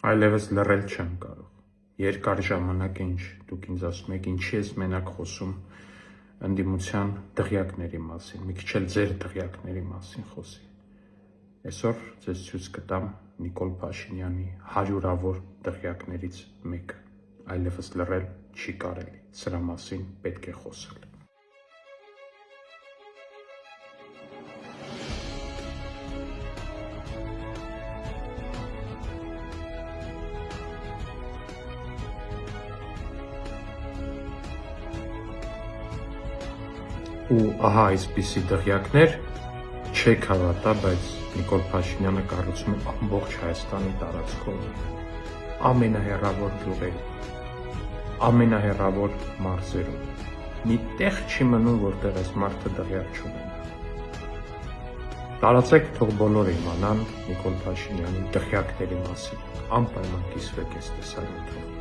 Այլևս լռել չեմ կարող։ Երկար ժամանակ է ինչ դուք ինձ ասում եք, ինչի ես մենակ խոսում ընդդիմության դղյակների մասին, մի քիչ էլ ձեր դղյակների մասին խոսի։ Այսօր ձեզ ցույց կտամ Նիկոլ Փաշինյանի հարյուրավոր դղյակներից մեկը։ Այլևս լռել չի կարելի, սրա մասին պետք է խոսել։ Ու ահա այսպիսի դղյակներ չեք հավատա, բայց Նիկոլ Փաշինյանը կառուցում է ամբողջ Հայաստանի տարածքով, ամենահեռավոր գյուղերում, ամենահեռավոր մարզերում։ Մի տեղ չի մնում, որտեղ այս մարդը դղյակ չունենա։ Տարածեք, թող բոլորը իմանան Նիկոլ Փաշինյանի դղյակների մասին, անպայման կիսվեք այս տեսանյութով։